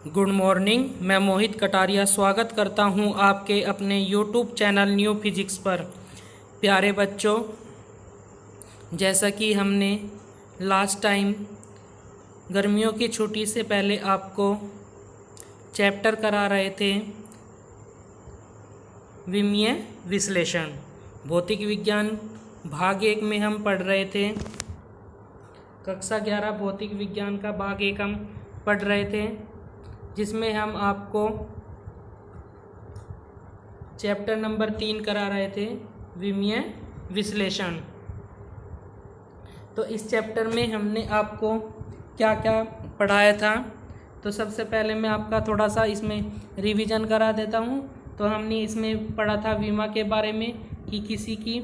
Good morning. मैं मोहित कटारिया स्वागत करता हूं आपके अपने यूट्यूब चैनल न्यू फिजिक्स पर। प्यारे बच्चों, जैसा कि हमने लास्ट टाइम गर्मियों की छुट्टी से पहले आपको चैप्टर करा रहे थे विमीय विश्लेषण, भौतिक विज्ञान भाग 1 में हम पढ़ रहे थे। कक्षा 11 भौतिक विज्ञान का भाग 1 हम पढ़ रहे थे, जिसमें हम आपको चैप्टर नंबर 3 करा रहे थे विमीय विश्लेषण। तो इस चैप्टर में हमने आपको क्या क्या पढ़ाया था, तो सबसे पहले मैं आपका थोड़ा सा इसमें रिवीजन करा देता हूँ। तो हमने इसमें पढ़ा था विमा के बारे में कि किसी की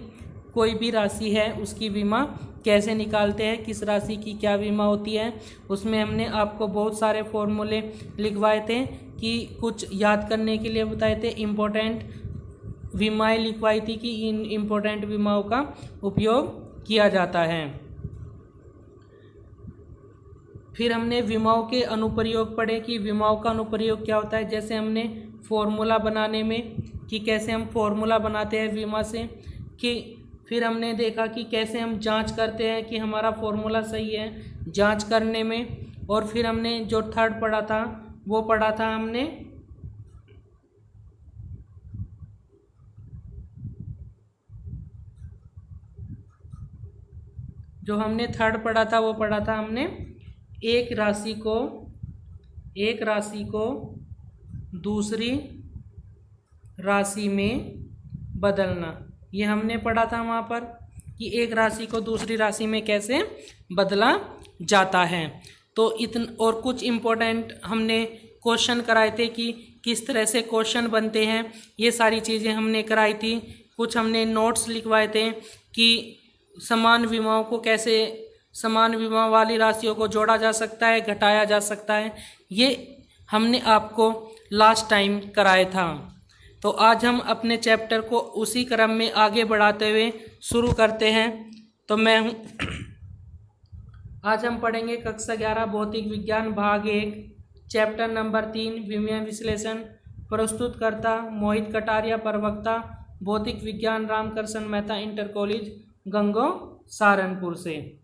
कोई भी राशि है उसकी विमा कैसे निकालते हैं, किस राशि की क्या विमा होती है। उसमें हमने आपको बहुत सारे फॉर्मूले लिखवाए थे कि कुछ याद करने के लिए बताए थे। इम्पोर्टेंट विमाएँ लिखवाई थी कि इन इम्पोर्टेंट विमाओं का उपयोग किया जाता है। फिर हमने विमाओं के अनुप्रयोग पढ़े कि विमाओं का अनुप्रयोग क्या होता है। जैसे हमने फॉर्मूला बनाने में कि कैसे हम फॉर्मूला बनाते हैं विमा से, कि फिर हमने देखा कि कैसे हम जांच करते हैं कि हमारा फॉर्मूला सही है जांच करने में। और फिर हमने जो थर्ड पढ़ा था वो पढ़ा था हमने एक राशि को दूसरी राशि में बदलना। ये हमने पढ़ा था वहाँ पर कि एक राशि को दूसरी राशि में कैसे बदला जाता है। तो और कुछ इम्पोर्टेंट हमने क्वेश्चन कराए थे कि किस तरह से क्वेश्चन बनते हैं, ये सारी चीज़ें हमने कराई थी। कुछ हमने नोट्स लिखवाए थे कि समान विमाओं को कैसे, समान विमा वाली राशियों को जोड़ा जा सकता है, घटाया जा सकता है। ये हमने आपको लास्ट टाइम कराया था। तो आज हम अपने चैप्टर को उसी क्रम में आगे बढ़ाते हुए शुरू करते हैं। तो आज हम पढ़ेंगे कक्षा 11 भौतिक विज्ञान भाग 1 चैप्टर नंबर 3 विमीय विश्लेषण। प्रस्तुतकर्ता मोहित कटारिया, प्रवक्ता भौतिक विज्ञान रामकृष्ण मेहता इंटर कॉलेज गंगो सहारनपुर से।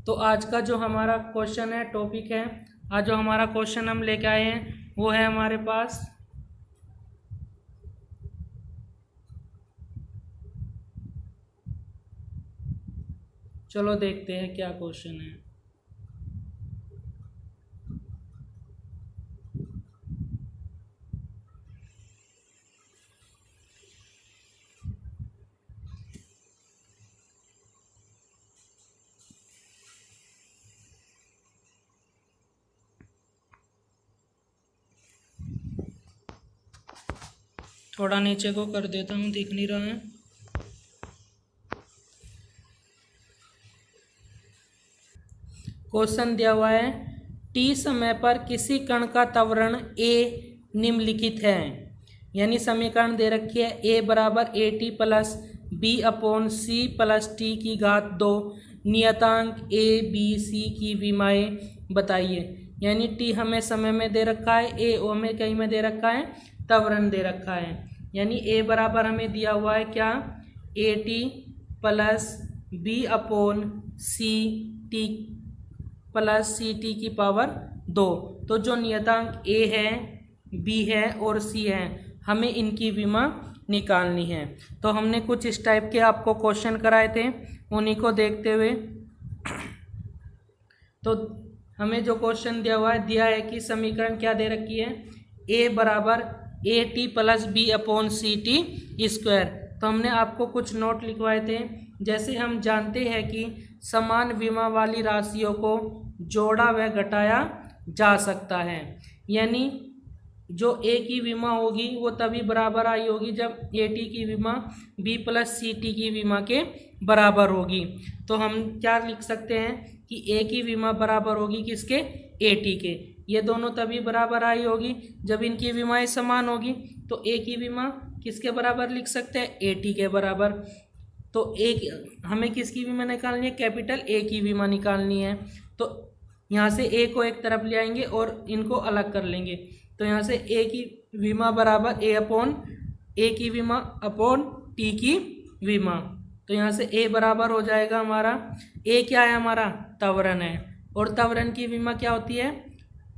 तो आज का जो हमारा क्वेश्चन है, टॉपिक है, आज जो हमारा क्वेश्चन हम लेके आए हैं वो है हमारे पास चलो देखते हैं क्या क्वेश्चन है। थोड़ा नीचे को कर देता हूँ, दिख नहीं रहा है। क्वेश्चन दिया हुआ है, टी समय पर किसी कण का त्वरण ए निम्नलिखित है। यानी समीकरण दे रखी है ए बराबर A T plus B upon C plus T की घात 2, नियतांक ए बी सी की विमाएँ बताइए। यानी टी हमें समय में दे रखा है, ए हमें कहीं में दे रखा है, त्वरण दे रखा है। यानी ए बराबर हमें दिया हुआ है क्या, A T plus B upon C T plus C T की पावर 2। तो जो नियतांक ए है, बी है और सी है, हमें इनकी विमा निकालनी है। तो हमने कुछ इस टाइप के आपको क्वेश्चन कराए थे, उन्हीं को देखते हुए तो हमें जो क्वेश्चन दिया है कि समीकरण क्या दे रखी है, ए बराबर A T plus B upon C T square. तो हमने आपको कुछ नोट लिखवाए थे। जैसे हम जानते हैं कि समान विमा वाली राशियों को जोड़ा व घटाया जा सकता है। यानी जो ए की विमा होगी वो तभी बराबर आई होगी जब ए टी की विमा बी प्लस सी टी की विमा के बराबर होगी। तो हम क्या लिख सकते हैं कि ए की विमा बराबर होगी किसके, ए टी के। ये दोनों तभी बराबर आई होगी जब इनकी विमाएँ समान होगी। तो ए की विमा किसके बराबर लिख सकते हैं, ए टी के बराबर। तो एक हमें किसकी विमा निकालनी है, कैपिटल ए की विमा निकालनी है। तो यहाँ से ए को एक तरफ ले आएंगे और इनको अलग कर लेंगे। तो यहाँ से ए की विमा बराबर ए की विमा अपॉन टी की विमा। तो यहाँ से ए बराबर हो जाएगा हमारा, ए क्या है हमारा, त्वरण है, और त्वरण की विमा क्या होती है,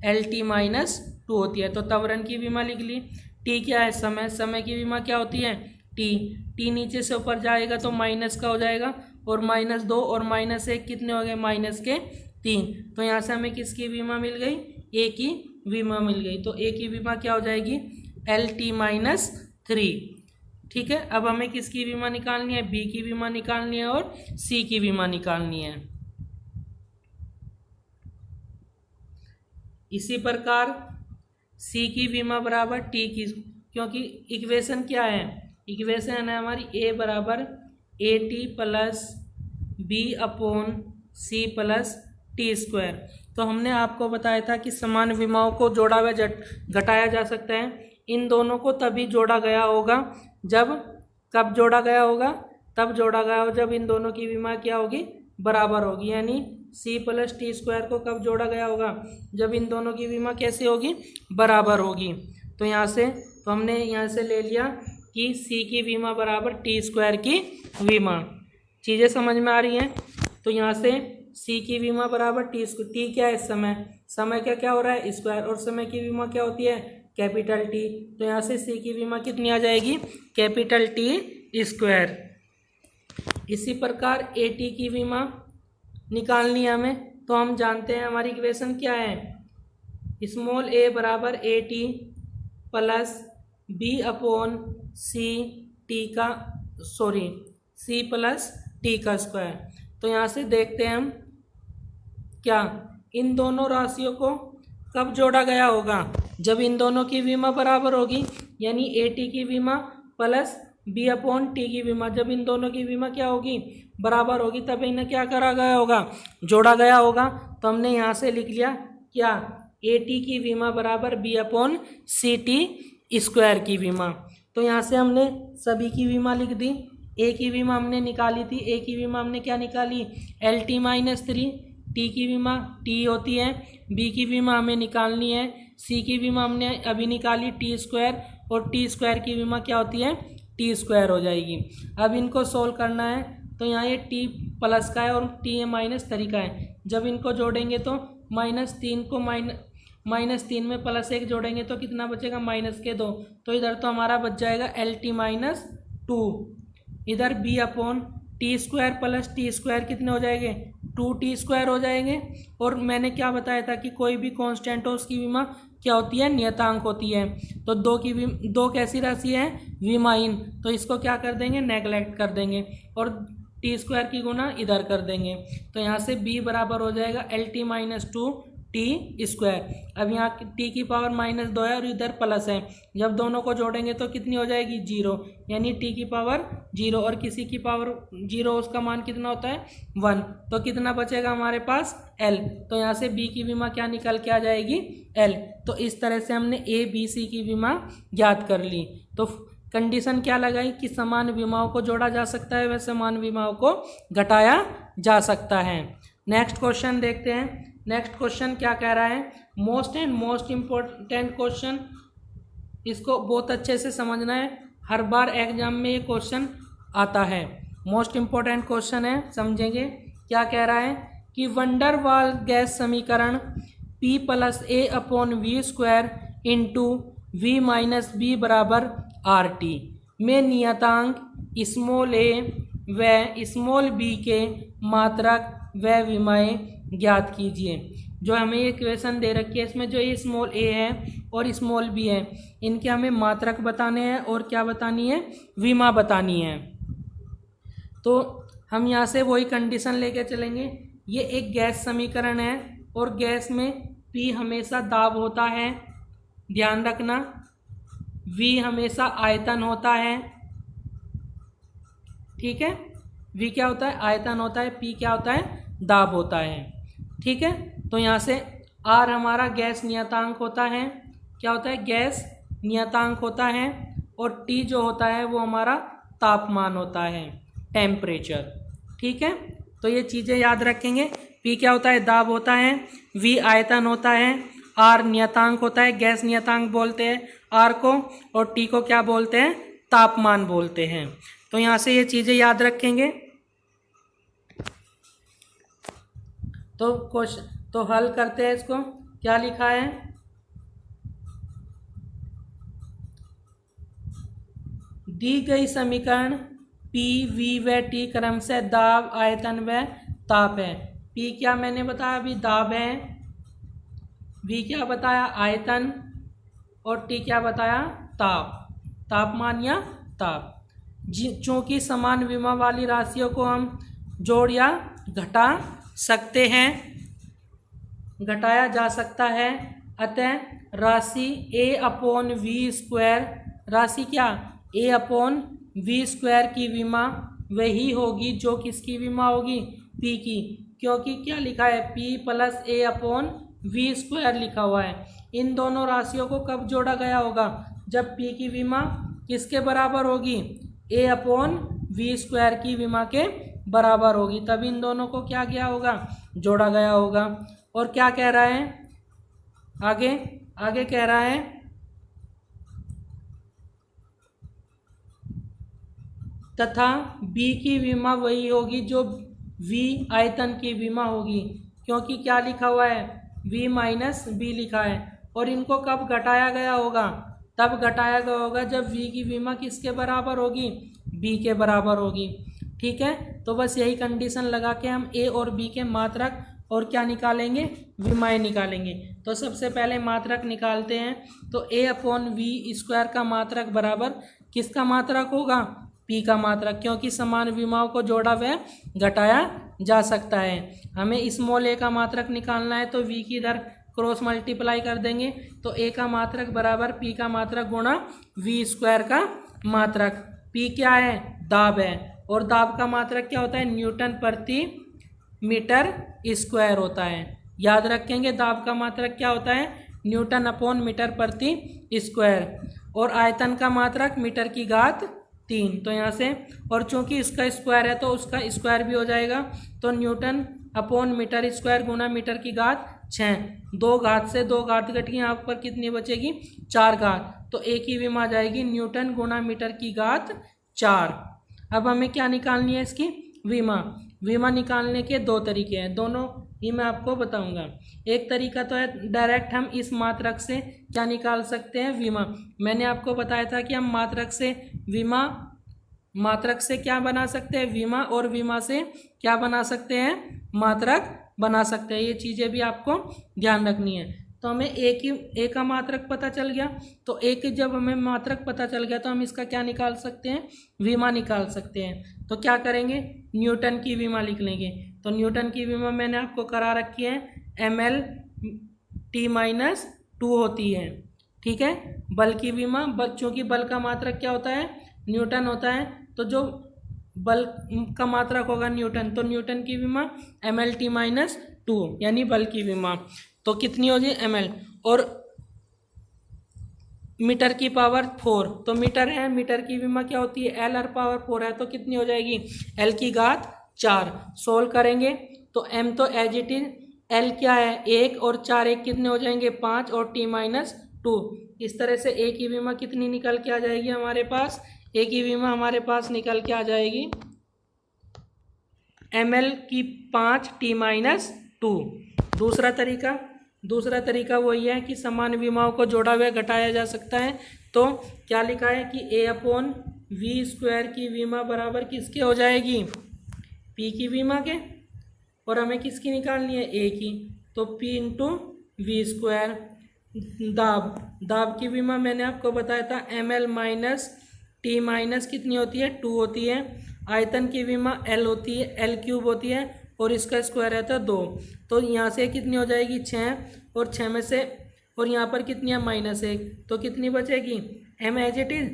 LT-2 होती है। तो त्वरण की विमा लिख ली। टी क्या है, समय की विमा क्या होती है, टी नीचे से ऊपर जाएगा तो माइनस का हो जाएगा, और -2 और -1 कितने हो गए, -3। तो यहाँ से हमें किसकी विमा मिल गई, ए की विमा मिल गई। तो ए की विमा क्या हो जाएगी, LT-3। ठीक है, अब हमें किसकी विमा निकालनी है, बी की विमा निकालनी है और सी की विमा निकालनी है। इसी प्रकार सी की विमा बराबर टी की, क्योंकि इक्वेशन क्या है, इक्वेशन है हमारी ए बराबर AT plus B/C plus T²। तो हमने आपको बताया था कि समान विमाओं को जोड़ा व घटाया जा सकता है। इन दोनों को तभी जोड़ा गया होगा जब, कब जोड़ा गया होगा, तब जोड़ा गया हो जब इन दोनों की विमा क्या होगी, बराबर होगी। यानी C प्लस T² को कब जोड़ा गया होगा, जब इन दोनों की विमा कैसे होगी, बराबर होगी। तो यहाँ से, तो हमने यहाँ से ले लिया कि C की विमा बराबर T² की विमा। चीज़ें समझ में आ रही हैं। तो यहाँ से C की विमा बराबर T क्या है, समय का क्या हो रहा है, स्क्वायर, और समय की विमा क्या होती है, कैपिटल T। तो यहाँ से C की विमा कितनी आ जाएगी, कैपिटल T²। इसी प्रकार AT की विमा निकालनी है हमें। तो हम जानते हैं हमारी इक्वेशन क्या है, स्मॉल a बराबर AT plus B/C C plus T²। तो यहाँ से देखते हैं हम क्या, इन दोनों राशियों को कब जोड़ा गया होगा, जब इन दोनों की विमा बराबर होगी। यानी AT की विमा प्लस B/T की विमा, जब इन दोनों की विमा क्या होगी, बराबर होगी, तब इन्हें क्या करा गया होगा, जोड़ा गया होगा। तो हमने यहाँ से लिख लिया क्या, AT की विमा बराबर B/C T² की विमा। तो यहाँ से हमने सभी की विमा लिख दी। ए की विमा हमने निकाली थी, ए की विमा हमने क्या निकाली, LT-3। टी की विमा T होती है, बी की विमा हमें निकालनी है, सी की विमा हमने अभी निकाली T², और T² की विमा क्या होती है, T² हो जाएगी। अब इनको सोल्व करना है। तो यहाँ ये T प्लस का है और T -3 का है। जब इनको जोड़ेंगे तो -3 को -3 में +1 जोड़ेंगे तो कितना बचेगा, -2। तो इधर तो हमारा बच जाएगा LT-2। इधर B/T² प्लस T² कितने हो जाएंगे, 2T² हो जाएंगे। और मैंने क्या बताया था कि कोई भी कांस्टेंट हो उसकी विमा क्या होती है, नियतांक होती है। तो दो कैसी राशि है, विमाहीन। तो इसको क्या कर देंगे, नेगलेक्ट कर देंगे, और T² की गुना इधर कर देंगे। तो यहाँ से B बराबर हो जाएगा LT-2 T²। अब यहाँ T की पावर -2 है और इधर प्लस है, जब दोनों को जोड़ेंगे तो कितनी हो जाएगी, 0। यानी T की पावर 0 और किसी की पावर 0, उसका मान कितना होता है, 1। तो कितना बचेगा हमारे पास, L। तो यहाँ से B की विमा क्या निकल के आ जाएगी, L। तो इस तरह से हमने A B C की विमा ज्ञात कर ली। तो कंडीशन क्या लगाई कि समान विमाओं को जोड़ा जा सकता है, वह समान विमाओं को घटाया जा सकता है। नेक्स्ट क्वेश्चन देखते हैं। नेक्स्ट क्वेश्चन क्या कह रहा है, मोस्ट इम्पोर्टेंट क्वेश्चन, इसको बहुत अच्छे से समझना है, हर बार एग्जाम में ये क्वेश्चन आता है। मोस्ट इम्पोर्टेंट क्वेश्चन है, समझेंगे। क्या कह रहा है कि वंडर वाल गैस समीकरण P + A/V² into V - B बराबर RT में नियतांक स्मॉल a व स्मॉल b के मात्रक व विमाएं ज्ञात कीजिए। जो हमें ये इक्वेशन दे रखी है, इसमें जो ये स्मॉल a है और स्मॉल b है, इनके हमें मात्रक बताने हैं और क्या बतानी है, विमा बतानी है। तो हम यहाँ से वही कंडीशन लेके चलेंगे। ये एक गैस समीकरण है और गैस में P हमेशा दाब होता है, ध्यान रखना। V हमेशा आयतन होता है, ठीक है। V क्या होता है, आयतन होता है। P क्या होता है, दाब होता है, ठीक है। तो यहाँ से R हमारा गैस नियतांक होता है, क्या होता है, गैस नियतांक होता है। और T जो होता है वो हमारा तापमान होता है, टेम्परेचर। ठीक है, तो ये चीज़ें याद रखेंगे। P क्या होता है, दाब होता है, V आयतन होता है, R नियतांक होता है, गैस नियतांक बोलते हैं R को, और T को क्या बोलते हैं, तापमान बोलते हैं। तो यहाँ से ये चीज़ें याद रखेंगे। तो क्वेश्चन तो हल करते हैं इसको। क्या लिखा है, दी गई समीकरण P, V व T क्रम से दाब, आयतन व ताप है। P क्या मैंने बताया अभी, दाब है, V क्या बताया, आयतन, और T क्या बताया, ताप, तापमान या ताप। चूंकि समान विमा वाली राशियों को हम जोड़ या घटा सकते हैं, घटाया जा सकता है, अतः राशि A/V², राशि क्या, A/V² की विमा वही होगी जो किसकी विमा होगी, P की, क्योंकि क्या लिखा है, P + A/V² लिखा हुआ है। इन दोनों राशियों को कब जोड़ा गया होगा, जब P की विमा किसके बराबर होगी, A/V² की विमा के बराबर होगी, तब इन दोनों को क्या किया होगा, जोड़ा गया होगा। और क्या कह रहा है आगे, आगे कह रहा है तथा B की विमा वही होगी जो V आयतन की विमा होगी, क्योंकि क्या लिखा हुआ है, V - B लिखा है, और इनको कब घटाया गया होगा, तब घटाया गया होगा जब V की विमा किसके बराबर होगी, B के बराबर होगी। ठीक है, तो बस यही कंडीशन लगा के हम A और B के मात्रक और क्या निकालेंगे, विमाएँ निकालेंगे। तो सबसे पहले मात्रक निकालते हैं। तो A/V² का मात्रक बराबर किसका मात्रक होगा, P का मात्रक, क्योंकि समान विमाओं को जोड़ा व घटाया जा सकता है। हमें स्मॉल a का मात्रक निकालना है, तो V की इधर क्रॉस मल्टीप्लाई कर देंगे, तो A का मात्रक बराबर P का मात्रक गुणा V² का मात्रक। P क्या है, दाब है, और दाब का मात्रक क्या होता है, न्यूटन प्रति मीटर स्क्वायर होता है। याद रखेंगे, दाब का मात्रक क्या होता है, N/मीटर प्रति स्क्वायर, और आयतन का मात्रक मीटर की घात 3। तो यहाँ से, और चूंकि इसका स्क्वायर है तो उसका स्क्वायर भी हो जाएगा, तो N/मीटर² गुना मीटर की घात 6। 2 घात से 2 घात घटी, यहाँ पर कितनी बचेगी, 4 घात, तो एक ही विमा जाएगी, न्यूटन गुना मीटर की घात 4। अब हमें क्या निकालनी है, इसकी विमा। विमा निकालने के 2 तरीके हैं, दोनों ही मैं आपको बताऊंगा। एक तरीका तो है डायरेक्ट हम इस मात्रक से क्या निकाल सकते हैं, विमा। मैंने आपको बताया था कि हम मात्रक से विमा, मात्रक से क्या बना सकते हैं, विमा, और विमा से क्या बना सकते हैं, मात्रक बना सकते हैं। ये चीज़ें भी आपको ध्यान रखनी है। तो हमें ए का मात्रक पता चल गया, तो एक जब हमें मात्रक पता चल गया तो हम इसका क्या निकाल सकते हैं, विमा निकाल सकते हैं। तो क्या करेंगे, न्यूटन की विमा लिख लेंगे। तो न्यूटन की विमा मैंने आपको करा रखी है, mL/T-2 होती है। ठीक है, बल की विमा, चूँकि बल का मात्रक क्या होता है, न्यूटन होता है, तो जो बल का मात्रक होगा न्यूटन, तो न्यूटन की विमा mL/T-2 यानी बल की विमा, तो कितनी हो जाए ml, और मीटर की पावर 4, तो मीटर है, मीटर की विमा क्या होती है, L/4 है, तो कितनी हो जाएगी, L की घात 4। सोल्व करेंगे तो m तो एज इट इज, L क्या है 1, और 4 1 कितने हो जाएंगे 5, और T-2। इस तरह से A की विमा कितनी निकल के आ जाएगी हमारे पास, A की विमा हमारे पास निकल के आ जाएगी mL/5 T-2। दूसरा तरीका वही है कि समान विमाओं को जोड़ा हुआ घटाया जा सकता है। तो क्या लिखा है कि A/V² की विमा बराबर किसके हो जाएगी, P की विमा के, और हमें किसकी निकालनी है, A की, तो P/V²। दाब की विमा मैंने आपको बताया था mL - कितनी होती है, 2 होती है। आयतन की विमा L होती है, L³ होती है, और इसका स्क्वायर रहता है 2। तो यहाँ से कितनी हो जाएगी 6, और 6 में से, और यहाँ पर कितनी है -1, तो कितनी बचेगी, m एज इट इज,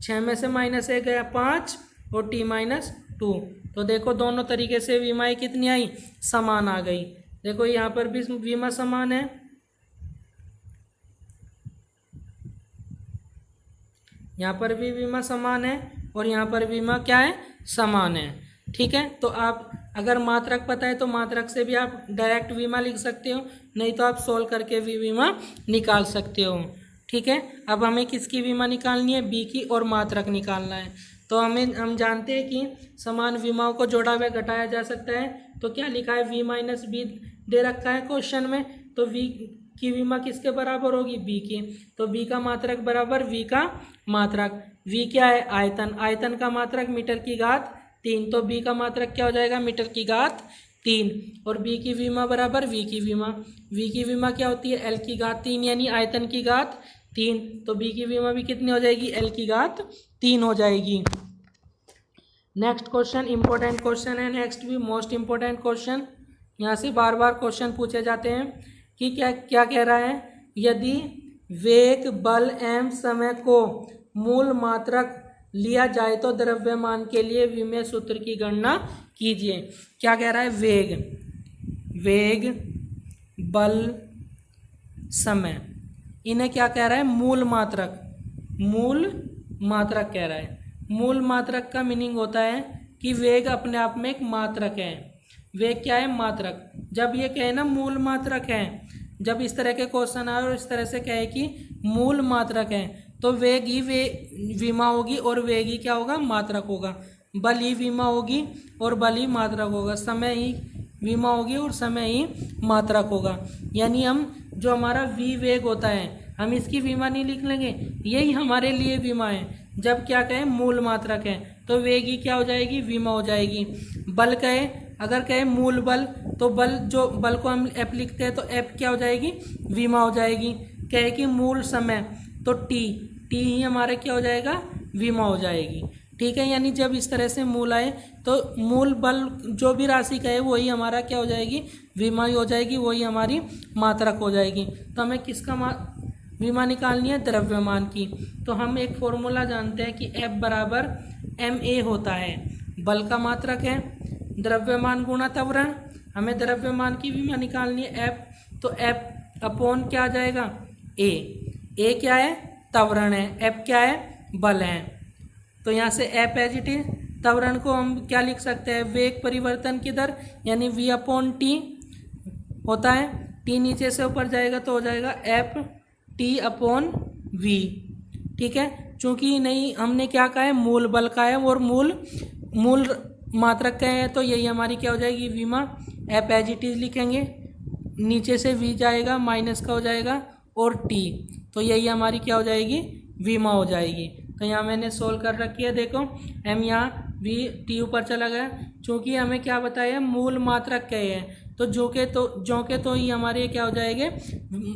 6 में से -1 गया 5, और T-2। तो देखो दोनों तरीके से विमाएँ कितनी आई, समान आ गई। देखो यहाँ पर भी विमा समान है, यहाँ पर भी विमा समान है, और यहाँ पर विमा क्या है, समान है। ठीक है, तो आप अगर मात्रक पता है तो मात्रक से भी आप डायरेक्ट विमा लिख सकते हो, नहीं तो आप सोल्व करके भी विमा निकाल सकते हो। ठीक है, अब हमें किसकी विमा निकालनी है, बी की, और मात्रक निकालना है। तो हम जानते हैं कि समान विमाओं को जोड़ा व घटाया जा सकता है। तो क्या लिखा है, v माइनस बी दे रखा है क्वेश्चन में, तो v की विमा किसके बराबर होगी, b की। तो b का मात्रक बराबर v का मात्रक। v क्या है, आयतन, आयतन का मात्रक मीटर की घात 3, तो b का मात्रक क्या हो जाएगा, मीटर की घात 3। और b की विमा बराबर v की विमा। v की विमा क्या होती है, l की घात 3, यानी आयतन की घात 3। तो b की विमा भी कितनी हो जाएगी, l की घात 3 हो जाएगी। नेक्स्ट क्वेश्चन इंपॉर्टेंट क्वेश्चन है, नेक्स्ट भी मोस्ट इंपॉर्टेंट क्वेश्चन। यहाँ से बार बार क्वेश्चन पूछे जाते हैं कि क्या क्या कह रहा है, यदि वेग, बल एवं समय को मूल मात्रक लिया जाए तो द्रव्यमान के लिए विमेय सूत्र की गणना कीजिए। क्या कह रहा है, वेग, बल, समय, इन्हें क्या कह रहा है, मूल मात्रक कह रहा है। मूल मात्रक का मीनिंग होता है कि वेग अपने आप में एक मात्रक है। वेग क्या है, मात्रक। जब ये कहे ना मूल मात्रक है, जब इस तरह के क्वेश्चन आए और इस तरह से कहे कि मूल मात्रक है, तो वेग ही विमा होगी और वेग ही क्या होगा, मात्रक होगा। बल ही विमा होगी और बल ही मात्रक होगा। समय ही विमा होगी और समय ही मात्रक होगा। यानी हम जो हमारा वेग होता है, हम इसकी विमा नहीं लिख लेंगे, यही हमारे लिए विमा है। जब क्या कहें, मूल मात्रक है, तो वेग ही क्या हो जाएगी, विमा हो जाएगी। बल कहे, अगर कहे मूल बल, तो बल, जो बल को हम एफ लिखते हैं, तो एफ क्या हो जाएगी, विमा हो जाएगी। कहे कि मूल समय, तो टी ही हमारे क्या हो जाएगा, विमा हो जाएगी। ठीक है, यानी जब इस तरह से मूल आए तो मूल बल जो भी राशि का है वही हमारा क्या हो जाएगी, विमा ही हो जाएगी, वही हमारी मात्रक हो जाएगी। तो हमें किसका विमा निकालनी है, द्रव्यमान की। तो हम एक फॉर्मूला जानते हैं कि F बराबर ma होता है, बल का मात्रक है, द्रव्यमान गुणा त्वरण। हमें द्रव्यमान की विमा निकालनी है F, तो F अपॉन क्या आ जाएगा, a क्या है, त्वरण है, F क्या है, बल है। तो यहाँ से F एज इट इज, त्वरण को हम क्या लिख सकते हैं, वेग परिवर्तन की दर, यानी v अपॉन टी होता है। t नीचे से ऊपर जाएगा तो हो जाएगा F टी अपॉन वी। ठीक है, चूंकि नहीं हमने क्या कहा है, मूल बल का है और मूल मात्रक का है, तो यही हमारी क्या हो जाएगी, विमा। एफ एज इट इज लिखेंगे, नीचे से वी जाएगा, माइनस का हो जाएगा, और टी, तो यही हमारी क्या हो जाएगी, विमा हो जाएगी। तो यहाँ मैंने सोल्व कर रखी है, देखो एम यहाँ वी टी ऊपर चला गया। चूँकि हमें क्या बताया, मूल मात्रक क्या है, तो जो के ही हमारे क्या हो जाएंगे,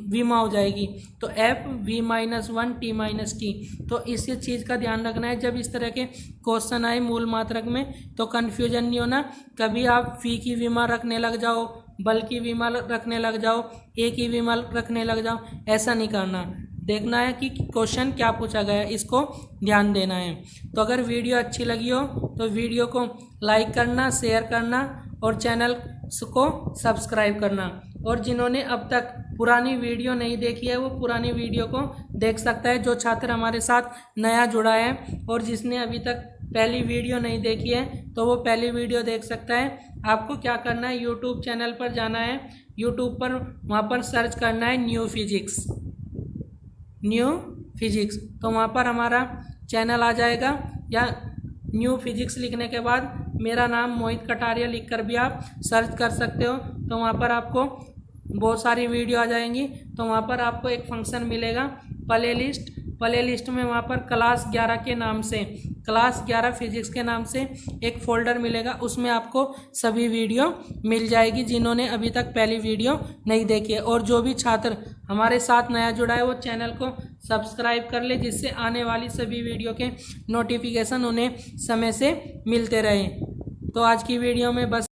विमा हो जाएगी। तो F V minus 1 T minus T. तो इस चीज़ का ध्यान रखना है, जब इस तरह के क्वेश्चन आए मूल मात्रक में तो कन्फ्यूजन नहीं होना। कभी आप फी की विमा रखने लग जाओ, बल की विमा रखने लग जाओ, ए की विमा रखने लग जाओ, ऐसा नहीं करना। देखना है कि क्वेश्चन क्या पूछा गया है, इसको ध्यान देना है। तो अगर वीडियो अच्छी लगी हो तो वीडियो को लाइक करना, शेयर करना और चैनल को सब्सक्राइब करना। और जिन्होंने अब तक पुरानी वीडियो नहीं देखी है वो पुरानी वीडियो को देख सकता है। जो छात्र हमारे साथ नया जुड़ा है और जिसने अभी तक पहली वीडियो नहीं देखी है तो वो पहली वीडियो देख सकता है। आपको क्या करना है, यूट्यूब चैनल पर जाना है, यूट्यूब पर वहाँ पर सर्च करना है न्यू फिजिक्स, तो वहाँ पर हमारा चैनल आ जाएगा। या न्यू फिजिक्स लिखने के बाद मेरा नाम मोहित कटारिया लिखकर भी आप सर्च कर सकते हो, तो वहाँ पर आपको बहुत सारी वीडियो आ जाएंगी। तो वहाँ पर आपको एक फंक्शन मिलेगा प्ले लिस्ट में, वहाँ पर क्लास 11 के नाम से, क्लास 11 फिजिक्स के नाम से एक फोल्डर मिलेगा, उसमें आपको सभी वीडियो मिल जाएगी जिन्होंने अभी तक पहली वीडियो नहीं देखी है। और जो भी छात्र हमारे साथ नया जुड़ा है वो चैनल को सब्सक्राइब कर ले, जिससे आने वाली सभी वीडियो के नोटिफिकेशन उन्हें समय से मिलते रहे। तो आज की वीडियो में बस